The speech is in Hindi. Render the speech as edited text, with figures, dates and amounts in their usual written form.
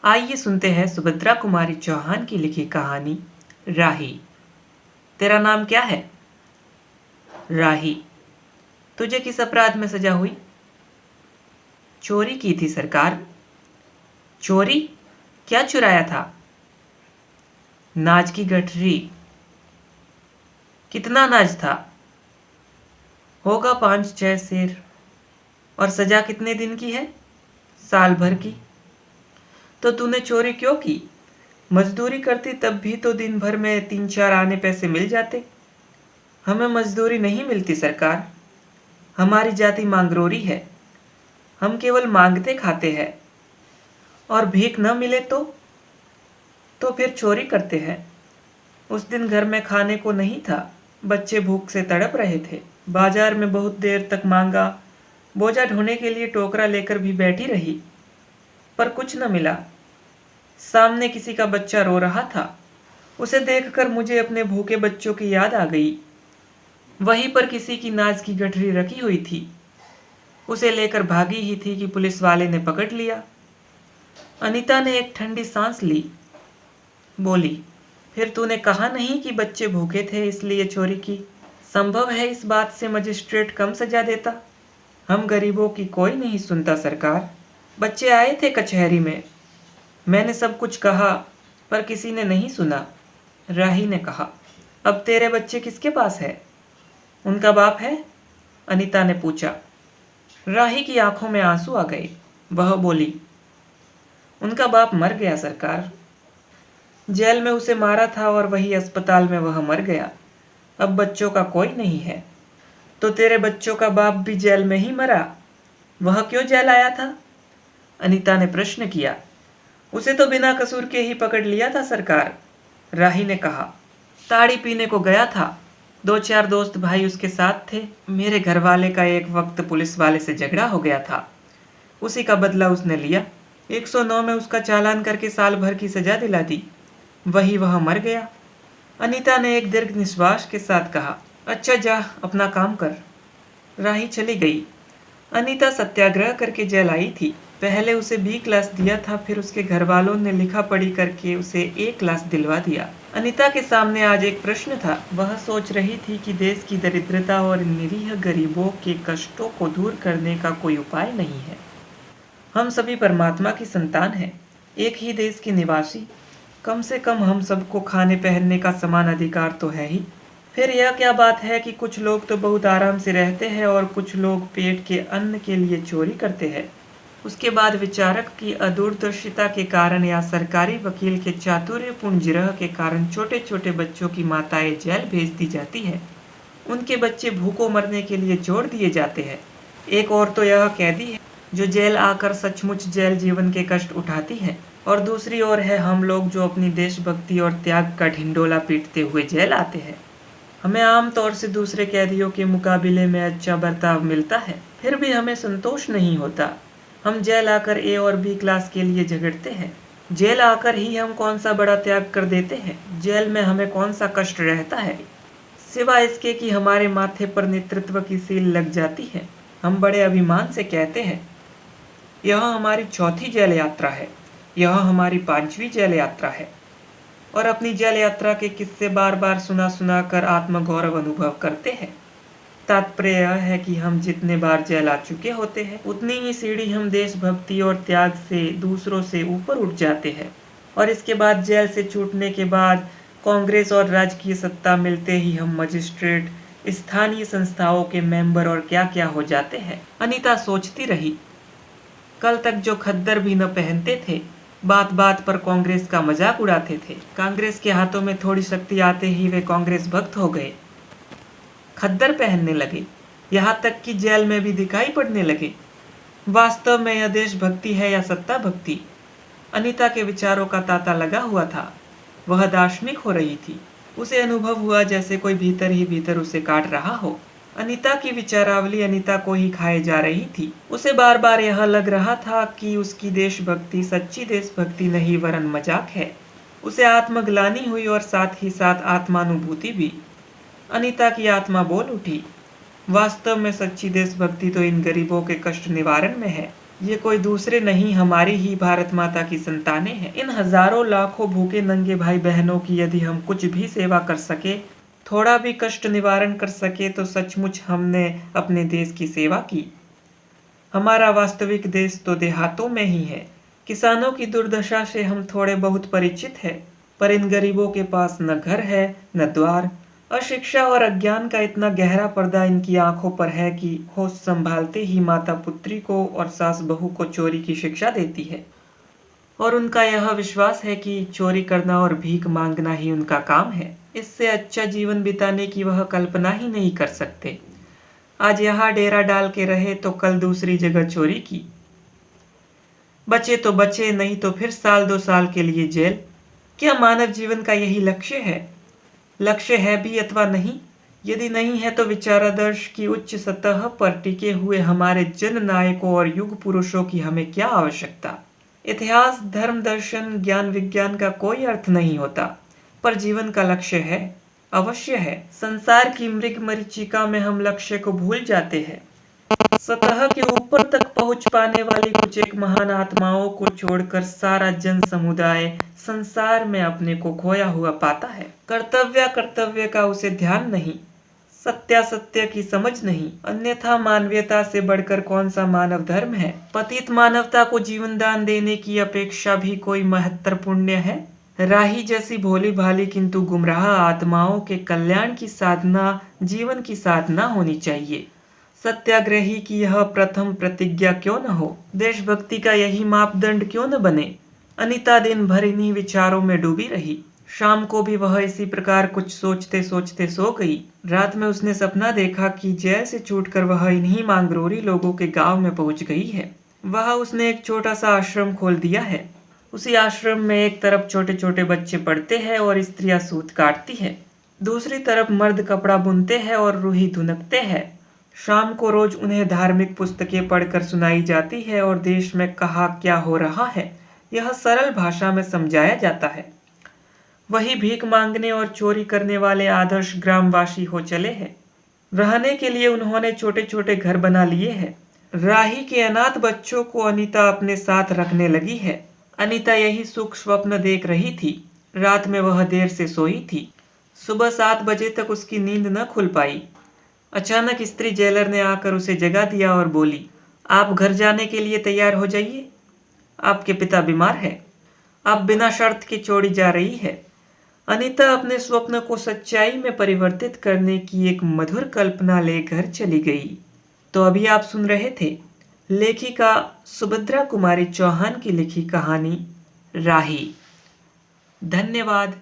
आइए सुनते हैं सुभद्रा कुमारी चौहान की लिखी कहानी राही। तेरा नाम क्या है? राही। तुझे किस अपराध में सजा हुई? चोरी की थी सरकार। चोरी? क्या चुराया था? नाज की गठरी। कितना नाज था? होगा 5-6 सेर। और सजा कितने दिन की है? साल भर की। तो तूने चोरी क्यों की? मजदूरी करती तब भी तो दिन भर में 3-4 आने पैसे मिल जाते। हमें मजदूरी नहीं मिलती सरकार। हमारी जाति मांगरोरी है। हम केवल मांगते खाते हैं। और भीख न मिले तो फिर चोरी करते हैं। उस दिन घर में खाने को नहीं था। बच्चे भूख से तड़प रहे थे। बाजार में बहुत देर तक मांगा। बोझा ढोने के लिए टोकरा लेकर भी बैठी रही, पर कुछ न मिला। सामने किसी का बच्चा रो रहा था। उसे देखकर मुझे अपने भूखे बच्चों की याद आ गई। वहीं पर किसी की नाज की गठरी रखी हुई थी। उसे लेकर भागी ही थी कि पुलिस वाले ने पकड़ लिया। अनीता ने एक ठंडी सांस ली। बोली, फिर तूने कहा नहीं कि बच्चे भूखे थे इसलिए चोरी की? संभव है इस बात से मजिस्ट्रेट कम सजा देता। हम गरीबों की कोई नहीं सुनता सरकार। बच्चे आए थे कचहरी में। मैंने सब कुछ कहा, पर किसी ने नहीं सुना। राही ने कहा, अब तेरे बच्चे किसके पास है? उनका बाप है? अनीता ने पूछा। राही की आंखों में आंसू आ गए। वह बोली, उनका बाप मर गया सरकार। जेल में उसे मारा था और वही अस्पताल में वह मर गया। अब बच्चों का कोई नहीं है। तो तेरे बच्चों का बाप भी जेल में ही मरा? वह क्यों जेल आया था? अनीता ने प्रश्न किया। उसे तो बिना कसूर के ही पकड़ लिया था सरकार। राही ने कहा, ताड़ी पीने को गया था। 2-4 दोस्त भाई उसके साथ थे। मेरे घर वाले का एक वक्त पुलिस वाले से झगड़ा हो गया था। उसी का बदला उसने लिया। 109 में उसका चालान करके साल भर की सजा दिला दी। वही वह मर गया। अनीता ने एक दीर्घ निश्वास के साथ कहा, अच्छा जा अपना काम कर। राही चली गई। अनीता सत्याग्रह करके जेल आई थी। पहले उसे B क्लास दिया था, फिर उसके घर वालों ने लिखा पढ़ी करके उसे A क्लास दिलवा दिया। अनीता के सामने आज एक प्रश्न था। वह सोच रही थी कि देश की दरिद्रता और निरीह गरीबों के कष्टों को दूर करने का कोई उपाय नहीं है। हम सभी परमात्मा की संतान हैं, एक ही देश के निवासी। कम से कम हम सबको खाने पहनने का समान अधिकार तो है ही। फिर यह क्या बात है कि कुछ लोग तो बहुत आराम से रहते हैं और कुछ लोग पेट के अन्न के लिए चोरी करते हैं। उसके बाद विचारक की अदूरदर्शिता के कारण या सरकारी वकील के चातुर्यपूर्ण जिरह के कारण छोटे छोटे बच्चों की माताएं जेल भेज दी जाती है। उनके बच्चे भूखों मरने के लिए जोड़ दिए जाते हैं। एक और तो यह कैदी है जो जेल आकर सचमुच जेल जीवन के कष्ट उठाती है, और दूसरी ओर है हम लोग जो अपनी देशभक्ति और त्याग का ढिंडोला पीटते हुए जेल आते हैं। हमें आम तौर से दूसरे कैदियों के मुकाबले में अच्छा बर्ताव मिलता है, फिर भी हमें संतोष नहीं होता। हम जेल आकर A और B क्लास के लिए झगड़ते हैं। जेल आकर ही हम कौन सा बड़ा त्याग कर देते हैं? जेल में हमें कौन सा कष्ट रहता है, सिवाय इसके कि हमारे माथे पर नेतृत्व की सील लग जाती है। हम बड़े अभिमान से कहते हैं, यह हमारी 4थी जेल यात्रा है, यह हमारी 5वीं जेल यात्रा है, और अपनी जेल यात्रा के किस्से बार बार सुना सुना कर आत्मगौरव अनुभव करते हैं। तात्पर्य यह है कि हम जितने बार जेल आ चुके होते हैं, उतनी ही सीढ़ी हम देशभक्ति और त्याग से दूसरों से ऊपर उठ जाते हैं। और इसके बाद जेल से छूटने के बाद कांग्रेस और राजकीय सत्ता मिलते ही हम मजिस्ट्रेट, स्थानीय संस्थाओं के मेंबर और क्या क्या हो जाते हैं। अनीता सोचती रही। कल तक जो खद्दर भी न पहनते थे, बात बात पर कांग्रेस का मजाक उड़ाते थे, कांग्रेस के हाथों में थोड़ी शक्ति आते ही वे कांग्रेस भक्त हो गए, खद्दर पहनने लगे, यहाँ तक कि जेल में भी दिखाई पड़ने लगे। वास्तव में यह देशभक्ति है या सत्ता भक्ति? अनीता के विचारों का तांता लगा हुआ था। वह दार्शनिक हो रही थी। उसे अनुभव हुआ जैसे कोई भीतर ही भीतर उसे काट रहा हो। अनीता की विचारावली अनीता को ही खाए जा रही थी। उसे बार बार यह लग रहा था कि उसकी देशभक्ति सच्ची देशभक्ति नहीं वरन मजाक है। उसे आत्मग्लानि हुई और साथ ही साथ आत्मानुभूति भी। अनीता की आत्मा बोल उठी, वास्तव में सच्ची देशभक्ति तो इन गरीबों के कष्ट निवारण में है। ये कोई दूसरे नहीं, हमारी ही भारत माता की संतानें हैं। इन हजारों लाखों भूखे नंगे भाई बहनों की यदि हम कुछ भी सेवा कर सके, थोड़ा भी कष्ट निवारण कर सके, तो सचमुच हमने अपने देश की सेवा की। हमारा वास्तविक देश तो देहातों में ही है। किसानों की दुर्दशा से हम थोड़े बहुत परिचित हैं, पर इन गरीबों के पास न घर है न द्वार। अशिक्षा और अज्ञान का इतना गहरा पर्दा इनकी आंखों पर है कि होश संभालते ही माता पुत्री को और सास बहू को चोरी की शिक्षा देती है। और उनका यह विश्वास है कि चोरी करना और भीख मांगना ही उनका काम है। इससे अच्छा जीवन बिताने की वह कल्पना ही नहीं कर सकते। आज यहाँ डेरा डाल के रहे तो कल दूसरी जगह चोरी की। बचे तो बचे, नहीं तो फिर साल 2 साल के लिए जेल। क्या मानव जीवन का यही लक्ष्य है? लक्ष्य है भी अथवा नहीं, यदि नहीं है तो विचारादर्श की उच्च सतह पर टिके हुए हमारे जन नायकों और युग पुरुषों की हमें क्या आवश्यकता? इतिहास, धर्म, दर्शन, ज्ञान, विज्ञान का कोई अर्थ नहीं होता, पर जीवन का लक्ष्य है, अवश्य है। संसार की मृग मरीचिका में हम लक्ष्य को भूल जाते हैं। सतह के ऊपर तक पहुंच पाने वाली कुछ एक महान आत्माओं को छोड़कर सारा जन समुदाय संसार में अपने को खोया हुआ पाता है। कर्तव्य कर्तव्य का उसे ध्यान नहीं, सत्यासत्य की समझ नहीं, अन्यथा मानवीयता से बढ़कर कौन सा मानव धर्म है? पतित मानवता को जीवन दान देने की अपेक्षा भी कोई महत्तर पुण्य है? राही जैसी भोली भाली किंतु गुमराह आत्माओं के कल्याण की साधना जीवन की साधना होनी चाहिए। सत्याग्रही की यह प्रथम प्रतिज्ञा क्यों न हो? देशभक्ति का यही मापदंड क्यों न बने? अनीता दिन भर इन्हीं विचारों में डूबी रही। शाम को भी वह इसी प्रकार कुछ सोचते सोचते सो गई। रात में उसने सपना देखा कि जेल से छूटकर वह इन्हीं मांगरोरी लोगों के गांव में पहुंच गई है। वहां उसने एक छोटा सा आश्रम खोल दिया है। उसी आश्रम में एक तरफ छोटे छोटे बच्चे पढ़ते हैं और स्त्रियां सूत काटती है, दूसरी तरफ मर्द कपड़ा बुनते हैं और रूही धुनकते हैं। शाम को रोज उन्हें धार्मिक पुस्तकें पढ़कर सुनाई जाती है और देश में कहाँ क्या हो रहा है यह सरल भाषा में समझाया जाता है। वही भीख मांगने और चोरी करने वाले आदर्श ग्रामवासी हो चले हैं। रहने के लिए उन्होंने छोटे छोटे घर बना लिए हैं। राही के अनाथ बच्चों को अनीता अपने साथ रखने लगी है। अनीता यही सुख स्वप्न देख रही थी। रात में वह देर से सोई थी। सुबह 7 बजे तक उसकी नींद न खुल पाई। अचानक स्त्री जेलर ने आकर उसे जगा दिया और बोली, आप घर जाने के लिए तैयार हो जाइए, आपके पिता बीमार है। आप बिना शर्त के छोड़ी जा रही है। अनीता अपने स्वप्न को सच्चाई में परिवर्तित करने की एक मधुर कल्पना ले घर चली गई। तो अभी आप सुन रहे थे लेखिका सुभद्रा कुमारी चौहान की लिखी कहानी राही। धन्यवाद।